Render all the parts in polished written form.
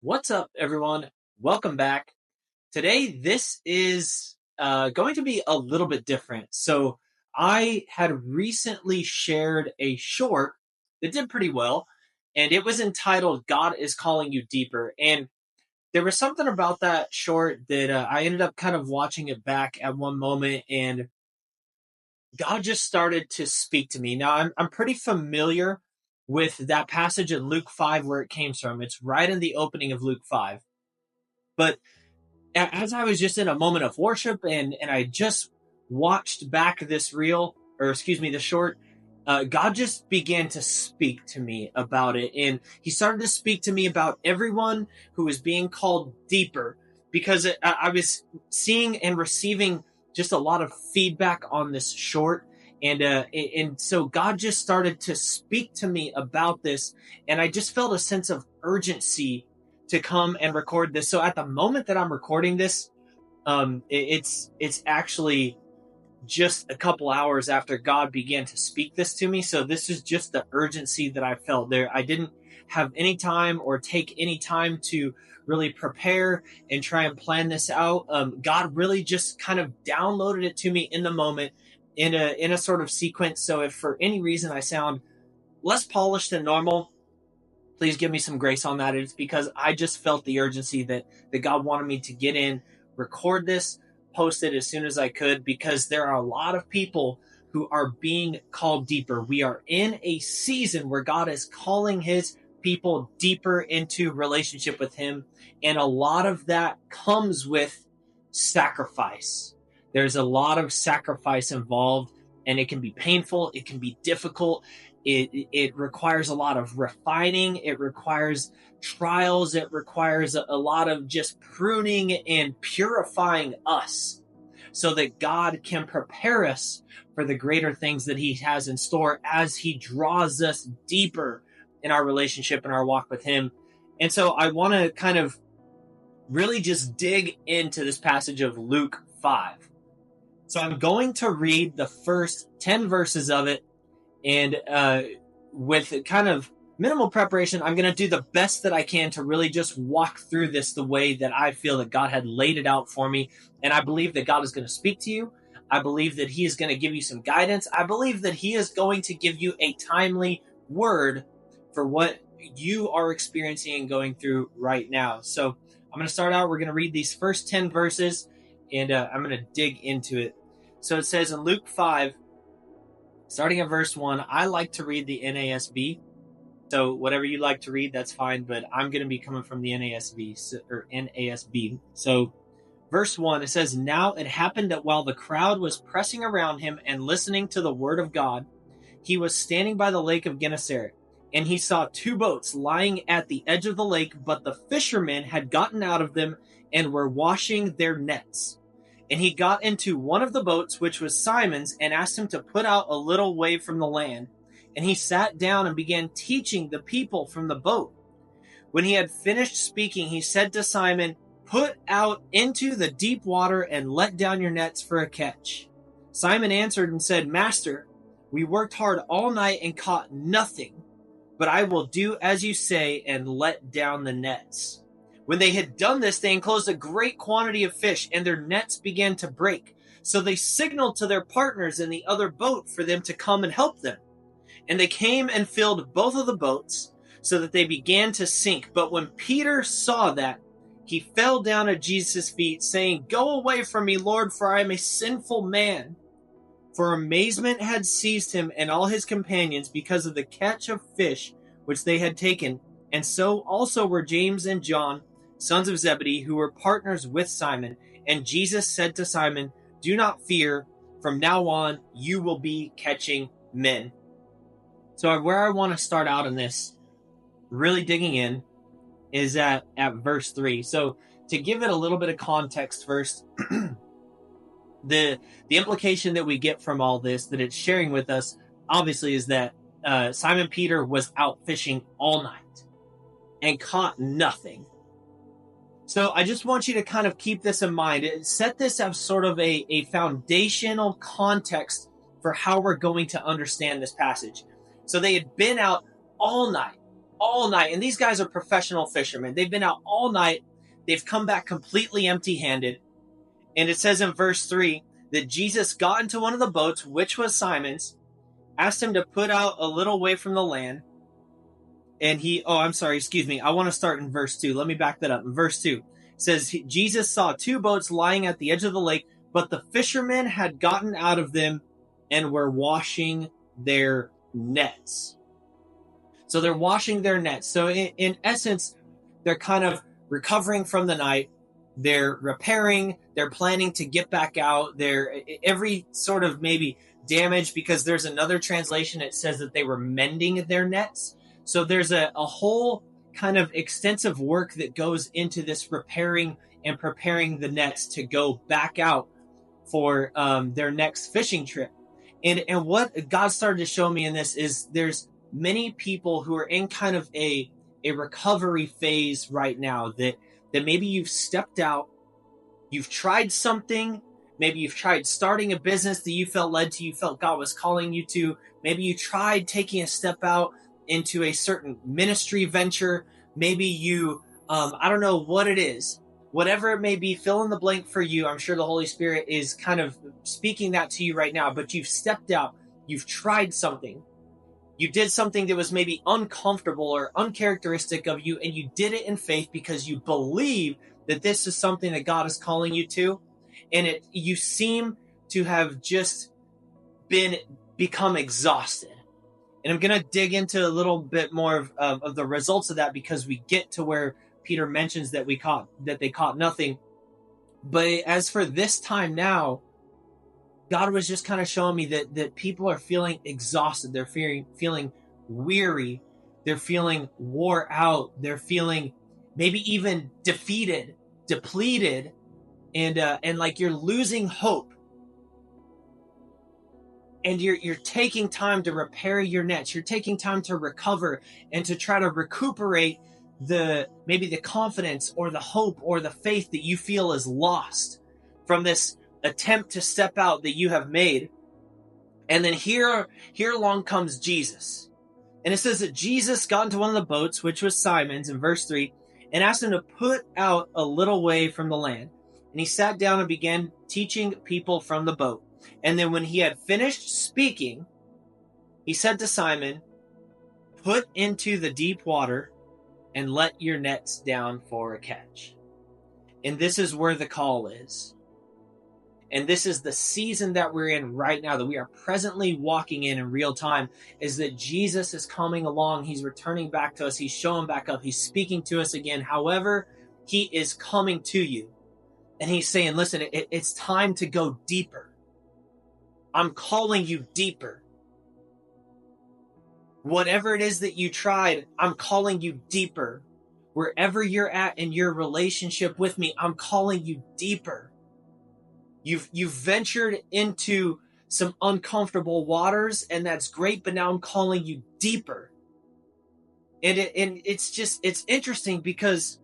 What's up, everyone? Welcome back. Today, this is going to be a little bit different. So, I had recently shared a short that did pretty well, and it was entitled God is Calling You Deeper. And there was something about that short that I ended up kind of watching it back at one moment, and God just started to speak to me. Now, I'm pretty familiar with that passage in Luke 5 where it came from. It's right in the opening of Luke 5. But as I was just in a moment of worship and I just watched back this reel, or excuse me, the short, God just began to speak to me about it. And he started to speak to me about everyone who was being called deeper because I was seeing and receiving just a lot of feedback on this short. And so God just started to speak to me about this. And I just felt a sense of urgency to come and record this. So at the moment that I'm recording this, it's actually just a couple hours after God began to speak this to me. So this is just the urgency that I felt there. I didn't have any time or take any time to really prepare and try and plan this out. God really just kind of downloaded it to me in the moment in a sort of sequence. So if for any reason I sound less polished than normal, please give me some grace on that. It's because I just felt the urgency that God wanted me to get in, record this, post it as soon as I could, because there are a lot of people who are being called deeper. We are in a season where God is calling his people deeper into relationship with him. And a lot of that comes with sacrifice. There's a lot of sacrifice involved, and it can be painful. It can be difficult. It requires a lot of refining. It requires trials. It requires a lot of just pruning and purifying us so that God can prepare us for the greater things that he has in store as he draws us deeper in our relationship and our walk with him. And so I want to kind of really just dig into this passage of Luke 5. So I'm going to read the first 10 verses of it, and with kind of minimal preparation, I'm going to do the best that I can to really just walk through this the way that I feel that God had laid it out for me. And I believe that God is going to speak to you. I believe that he is going to give you some guidance. I believe that he is going to give you a timely word for what you are experiencing and going through right now. So I'm going to start out. We're going to read these first 10 verses, and I'm going to dig into it. So it says in Luke 5, starting at verse 1, I like to read the NASB. So whatever you like to read, that's fine, but I'm going to be coming from the NASB. So verse 1, it says, Now it happened that while the crowd was pressing around him and listening to the word of God, he was standing by the lake of Gennesaret, and he saw two boats lying at the edge of the lake, but the fishermen had gotten out of them and were washing their nets. And he got into one of the boats, which was Simon's, and asked him to put out a little way from the land. And he sat down and began teaching the people from the boat. When he had finished speaking, he said to Simon, Put out into the deep water and let down your nets for a catch. Simon answered and said, Master, we worked hard all night and caught nothing, but I will do as you say and let down the nets. When they had done this, they enclosed a great quantity of fish, and their nets began to break. So they signaled to their partners in the other boat for them to come and help them. And they came and filled both of the boats, so that they began to sink. But when Peter saw that, he fell down at Jesus' feet, saying, Go away from me, Lord, for I am a sinful man. For amazement had seized him and all his companions because of the catch of fish which they had taken. And so also were James and John, sons of Zebedee, who were partners with Simon. And Jesus said to Simon, Do not fear. From now on, you will be catching men. So where I want to start out in this, really digging in, is at verse 3. So to give it a little bit of context first, the implication that we get from all this, that it's sharing with us, obviously, is that Simon Peter was out fishing all night and caught nothing. So I just want you to kind of keep this in mind. Set this as sort of a foundational context for how we're going to understand this passage. So they had been out all night. all night. And these guys are professional fishermen. They've been out all night. They've come back completely empty-handed. And it says in verse 3 that Jesus got into one of the boats, which was Simon's, asked him to put out a little way from the land. And I want to start in verse 2. Let me back that up. In verse 2, it says, Jesus saw two boats lying at the edge of the lake, but the fishermen had gotten out of them and were washing their nets. So they're washing their nets. So in essence, they're kind of recovering from the night. They're repairing. They're planning to get back out. They're every sort of maybe damage, because there's another translation that says that they were mending their nets. So there's a whole kind of extensive work that goes into this repairing and preparing the nets to go back out for their next fishing trip. And what God started to show me in this is there's many people who are in kind of a recovery phase right now that maybe you've stepped out, you've tried something, maybe you've tried starting a business that you felt led to, you felt God was calling you to, maybe you tried taking a step out into a certain ministry venture, maybe you, I don't know what it is, whatever it may be, fill in the blank for you. I'm sure the Holy Spirit is kind of speaking that to you right now, but you've stepped out, you've tried something, you did something that was maybe uncomfortable or uncharacteristic of you, and you did it in faith because you believe that this is something that God is calling you to, and you seem to have just become exhausted. And I'm going to dig into a little bit more of the results of that, because we get to where Peter mentions that they caught nothing. But as for this time now, God was just kind of showing me that people are feeling exhausted. They're feeling weary. They're feeling wore out. They're feeling maybe even defeated, depleted, and like you're losing hope. And you're taking time to repair your nets. You're taking time to recover and to try to recuperate maybe the confidence or the hope or the faith that you feel is lost from this attempt to step out that you have made. And then here along comes Jesus. And it says that Jesus got into one of the boats, which was Simon's, in verse 3, and asked him to put out a little way from the land. And he sat down and began teaching people from the boat. And then when he had finished speaking, he said to Simon, "Put into the deep water and let your nets down for a catch." And this is where the call is. And this is the season that we're in right now, that we are presently walking in real time, is that Jesus is coming along. He's returning back to us. He's showing back up. He's speaking to us again. However, he is coming to you. And he's saying, listen, it's time to go deeper. I'm calling you deeper. Whatever it is that you tried, I'm calling you deeper. Wherever you're at in your relationship with me, I'm calling you deeper. You've ventured into some uncomfortable waters, and that's great, but now I'm calling you deeper. And it's interesting because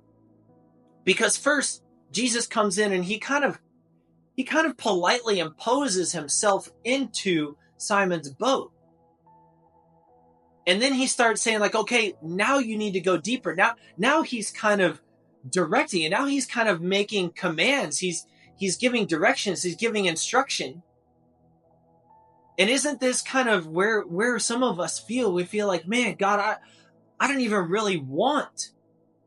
first Jesus comes in and he kind of politely imposes himself into Simon's boat. And then he starts saying, like, okay, now you need to go deeper. Now he's kind of directing, and now he's kind of making commands. He's giving directions. He's giving instruction. And isn't this kind of where some of us feel? We feel like, man, God, I don't even really want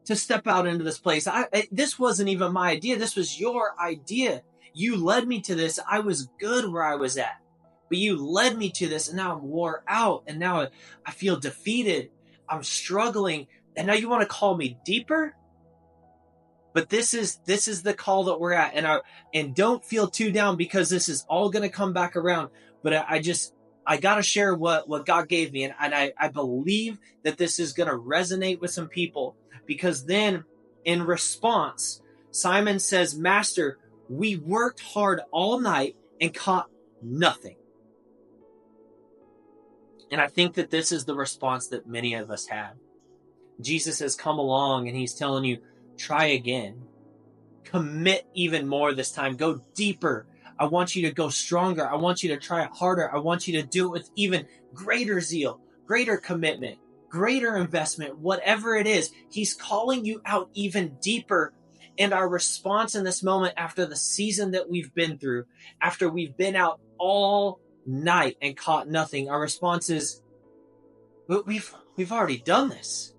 to step out into this place. This wasn't even my idea. This was your idea. You led me to this. I was good where I was at, but you led me to this, and now I'm wore out, and now I feel defeated. I'm struggling, and now you want to call me deeper? But this is the call that we're at, and don't feel too down, because this is all going to come back around. But I got to share what God gave me, and I believe that this is going to resonate with some people, because then in response, Simon says, "Master, we worked hard all night and caught nothing." And I think that this is the response that many of us have. Jesus has come along and he's telling you, try again. Commit even more this time. Go deeper. I want you to go stronger. I want you to try it harder. I want you to do it with even greater zeal, greater commitment, greater investment, whatever it is. He's calling you out even deeper. And our response in this moment, after the season that we've been through, after we've been out all night and caught nothing, our response is, but we've already done this.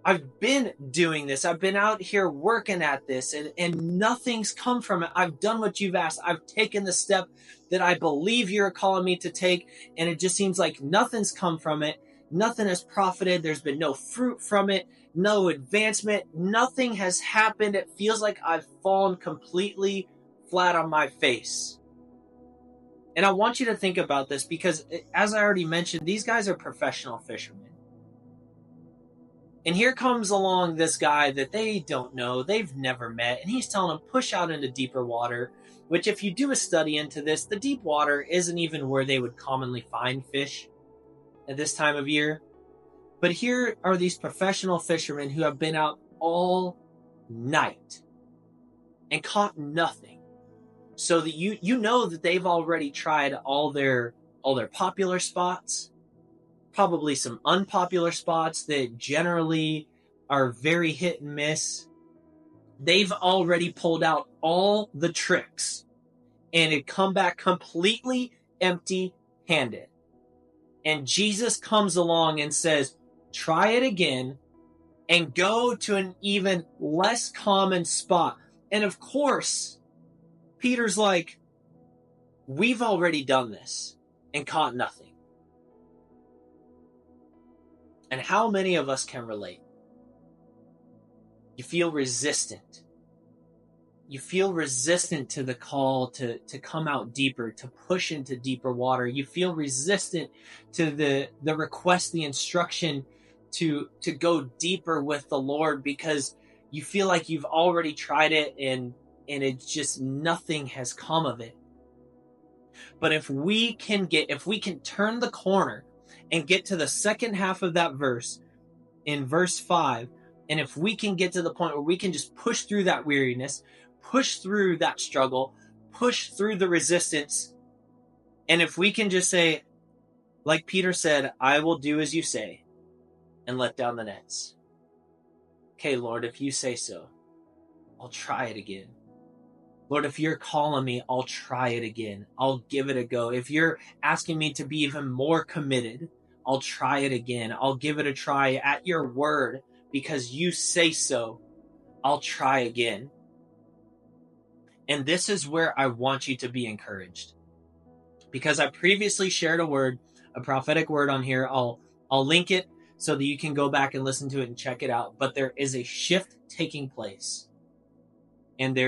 I've been doing this. I've been out here working at this, and nothing's come from it. I've done what you've asked. I've taken the step that I believe you're calling me to take, and it just seems like nothing's come from it. Nothing has profited. There's been no fruit from it, no advancement. Nothing has happened. It feels like I've fallen completely flat on my face. And I want you to think about this because, as I already mentioned, these guys are professional fishermen. And here comes along this guy that they don't know, they've never met, and he's telling them, push out into deeper water, which if you do a study into this, the deep water isn't even where they would commonly find fish at this time of year. But here are these professional fishermen who have been out all night and caught nothing. So that you know that they've already tried all their popular spots, probably some unpopular spots that generally are very hit and miss. They've already pulled out all the tricks and had come back completely empty-handed. And Jesus comes along and says, try it again and go to an even less common spot. And of course, Peter's like, we've already done this and caught nothing. And how many of us can relate? You feel resistant. You feel resistant to the call to come out deeper, to push into deeper water. You feel resistant to the request, the instruction to go deeper with the Lord because you feel like you've already tried it and it's just nothing has come of it. But if we can turn the corner and get to the second half of that verse in verse 5, and if we can get to the point where we can just push through that weariness, push through that struggle, push through the resistance, and if we can just say, like Peter said, I will do as you say, and let down the nets. Okay, Lord, if you say so, I'll try it again. Lord, if you're calling me, I'll try it again. I'll give it a go. If you're asking me to be even more committed, I'll try it again. I'll give it a try at your word because you say so. I'll try again. And this is where I want you to be encouraged. Because I previously shared a prophetic word on here. I'll link it so that you can go back and listen to it and check it out. But there is a shift taking place. And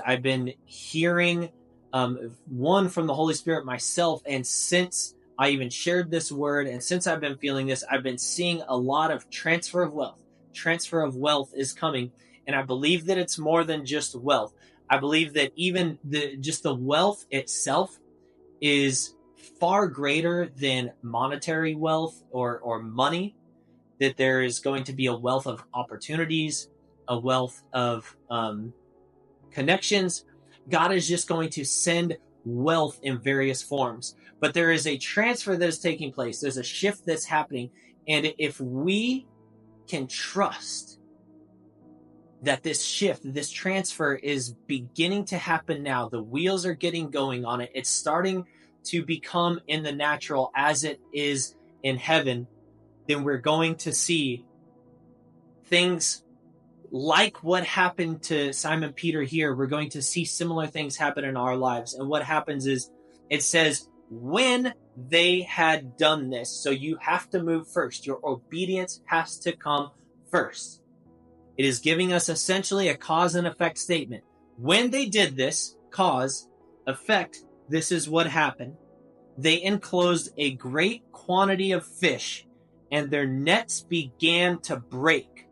I've been hearing one from the Holy Spirit myself. And since I even shared this word and since I've been feeling this, I've been seeing a lot of transfer of wealth. Transfer of wealth is coming. And I believe that it's more than just wealth. I believe that even the wealth itself is far greater than monetary wealth or money. That there is going to be a wealth of opportunities, a wealth of connections. God is just going to send wealth in various forms. But there is a transfer that is taking place. There's a shift that's happening. And if we can trust that this shift, this transfer is beginning to happen now, the wheels are getting going on it. It's starting to become in the natural as it is in heaven. Then we're going to see things like what happened to Simon Peter here. We're going to see similar things happen in our lives. And what happens is it says, when they had done this, so you have to move first. Your obedience has to come first. It is giving us essentially a cause and effect statement. When they did this, cause, effect, this is what happened. They enclosed a great quantity of fish, and their nets began to break.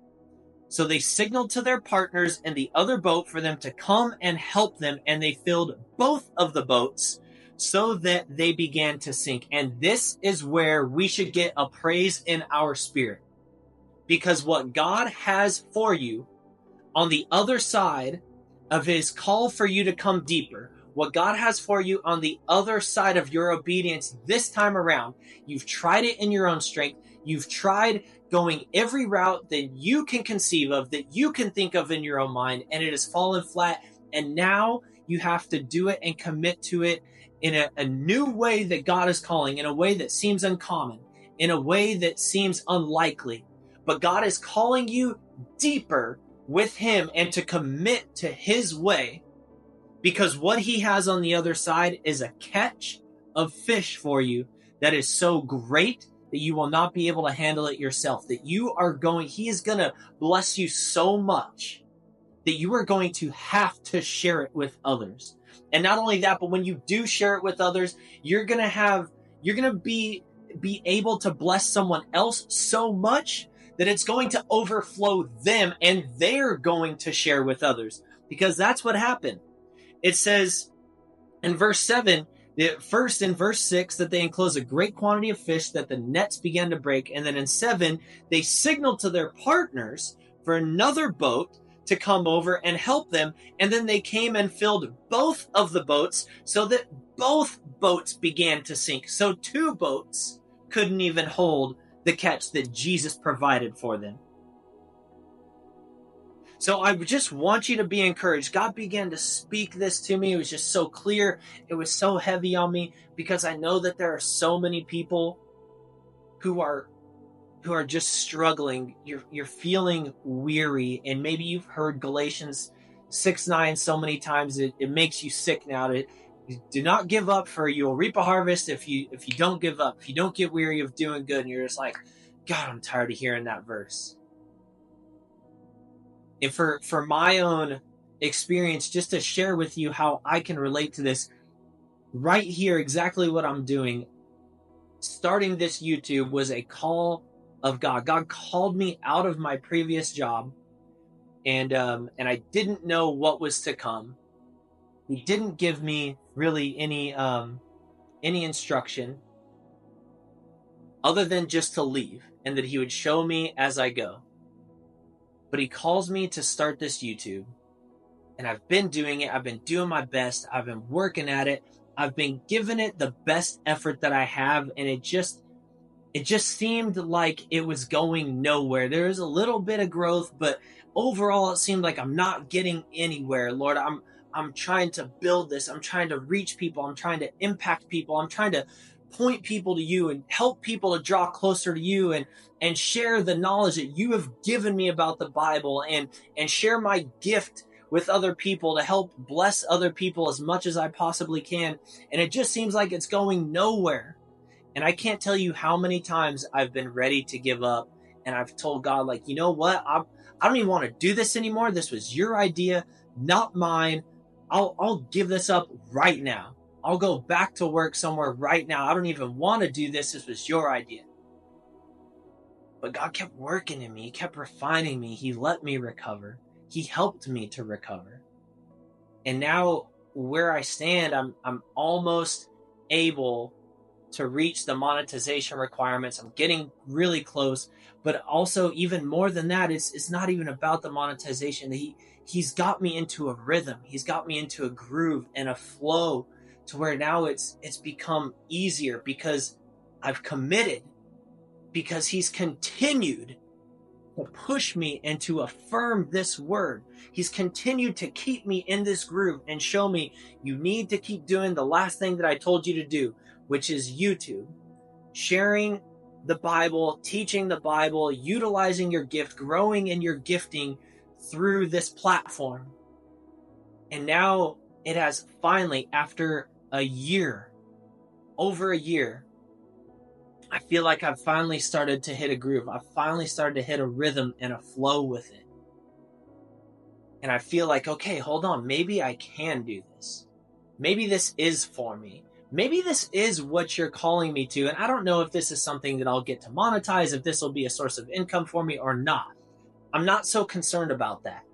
So they signaled to their partners in the other boat for them to come and help them, and they filled both of the boats so that they began to sink. And this is where we should get a praise in our spirit. Because what God has for you on the other side of his call for you to come deeper, what God has for you on the other side of your obedience this time around, you've tried it in your own strength. You've tried going every route that you can conceive of, that you can think of in your own mind, and it has fallen flat. And now you have to do it and commit to it in a new way that God is calling, in a way that seems uncommon, in a way that seems unlikely. But God is calling you deeper with Him and to commit to His way, because what He has on the other side is a catch of fish for you that is so great that you will not be able to handle it yourself. That He is going to bless you so much that you are going to have to share it with others. And not only that, but when you do share it with others, you're going to be able to bless someone else so much that it's going to overflow them, and they're going to share with others, because that's what happened. It says in verse 7, first in verse 6, that they enclosed a great quantity of fish, that the nets began to break. And then in 7, they signaled to their partners for another boat to come over and help them. And then they came and filled both of the boats, so that both boats began to sink. So 2 boats couldn't even hold the catch that Jesus provided for them. So I just want you to be encouraged. God began to speak this to me. It was just so clear. It was so heavy on me, because I know that there are so many people who are just struggling. You're feeling weary, and maybe you've heard Galatians 6:9 so many times it makes you sick now. Do not give up, for you will reap a harvest if you don't give up, if you don't get weary of doing good. And you're just like, God, I'm tired of hearing that verse. And for my own experience, just to share with you how I can relate to this right here, exactly what I'm doing. Starting this YouTube was a call of God. God called me out of my previous job, and I didn't know what was to come. He didn't give me really any instruction other than just to leave, and that He would show me as I go. But He calls me to start this YouTube, and I've been doing it. I've been doing my best. I've been working at it. I've been giving it the best effort that I have, and it just seemed like it was going nowhere. There was a little bit of growth, but overall it seemed like I'm not getting anywhere. Lord, I'm trying to build this. I'm trying to reach people. I'm trying to impact people. I'm trying to point people to You and help people to draw closer to You, and share the knowledge that You have given me about the Bible, and share my gift with other people to help bless other people as much as I possibly can. And it just seems like it's going nowhere. And I can't tell you how many times I've been ready to give up, and I've told God, like, you know what? I don't even want to do this anymore. This was Your idea, not mine. I'll give this up right now. I'll go back to work somewhere right now. I don't even want to do this. This was Your idea. But God kept working in me. He kept refining me. He let me recover. He helped me to recover. And now where I stand, I'm almost able to reach the monetization requirements. I'm getting really close. But also, even more than that, it's not even about the monetization. He's got me into a rhythm. He's got me into a groove and a flow, to where now it's become easier, because I've committed, because He's continued to push me and to affirm this word. He's continued to keep me in this groove and show me, you need to keep doing the last thing that I told you to do, which is YouTube. Sharing the Bible, teaching the Bible, utilizing your gift, growing in your gifting through this platform. And now it has finally, after a year, over a year, I feel like I've finally started to hit a groove. I've finally started to hit a rhythm and a flow with it. And I feel like, okay, hold on. Maybe I can do this. Maybe this is for me. Maybe this is what You're calling me to. And I don't know if this is something that I'll get to monetize, if this will be a source of income for me or not. I'm not so concerned about that.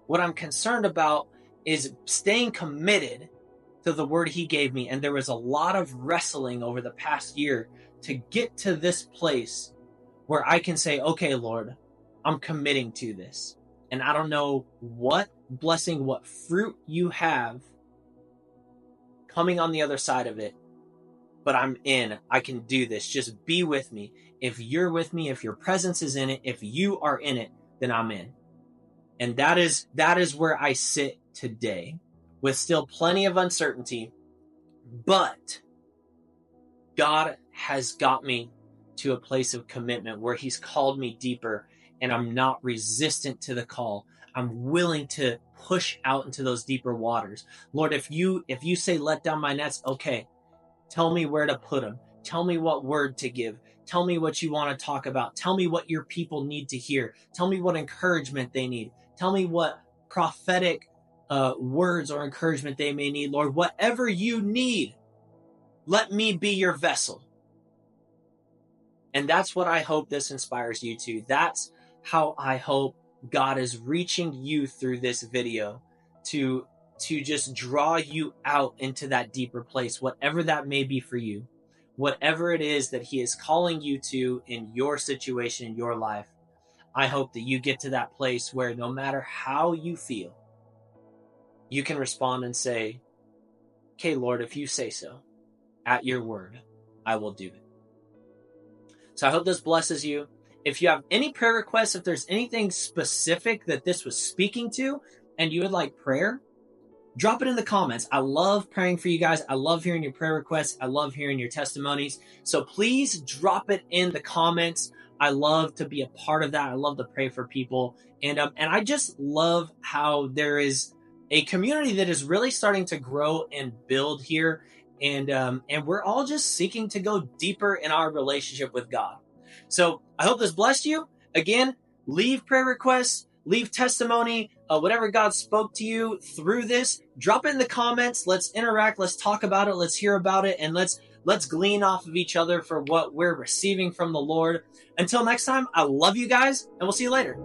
What I'm concerned about is staying committed to the word He gave me. And there was a lot of wrestling over the past year to get to this place where I can say, okay, Lord, I'm committing to this. And I don't know what blessing, what fruit You have coming on the other side of it, but I'm in. I can do this. Just be with me. if you're with me, if your presence is in it, if you are in it, then I'm in. And that is where I sit today, with still plenty of uncertainty, but God has got me to a place of commitment where he's called me deeper, and I'm not resistant to the call. I'm willing to push out into those deeper waters. Lord, if you say let down my nets, okay, tell me where to put them. Tell me what word to give. Tell me what you want to talk about. Tell me what your people need to hear. Tell me what encouragement they need. Tell me what prophetic words or encouragement they may need. Lord, whatever you need, let me be your vessel. And that's what I hope this inspires you to. That's how I hope God is reaching you through this video to just draw you out into that deeper place, whatever that may be for you, whatever it is that he is calling you to in your situation, in your life. I hope that you get to that place where no matter how you feel, you can respond and say, okay, Lord, if you say so, at your word, I will do it. So I hope this blesses you. If you have any prayer requests, if there's anything specific that this was speaking to and you would like prayer, drop it in the comments. I love praying for you guys. I love hearing your prayer requests. I love hearing your testimonies. So please drop it in the comments. I love to be a part of that. I love to pray for people. And I just love how there is a community that is really starting to grow and build here. And we're all just seeking to go deeper in our relationship with God. So I hope this blessed you. Again, leave prayer requests, leave testimony, whatever God spoke to you through this, drop it in the comments. Let's interact. Let's talk about it. Let's hear about it. And let's glean off of each other for what we're receiving from the Lord. Until next time, I love you guys, and we'll see you later.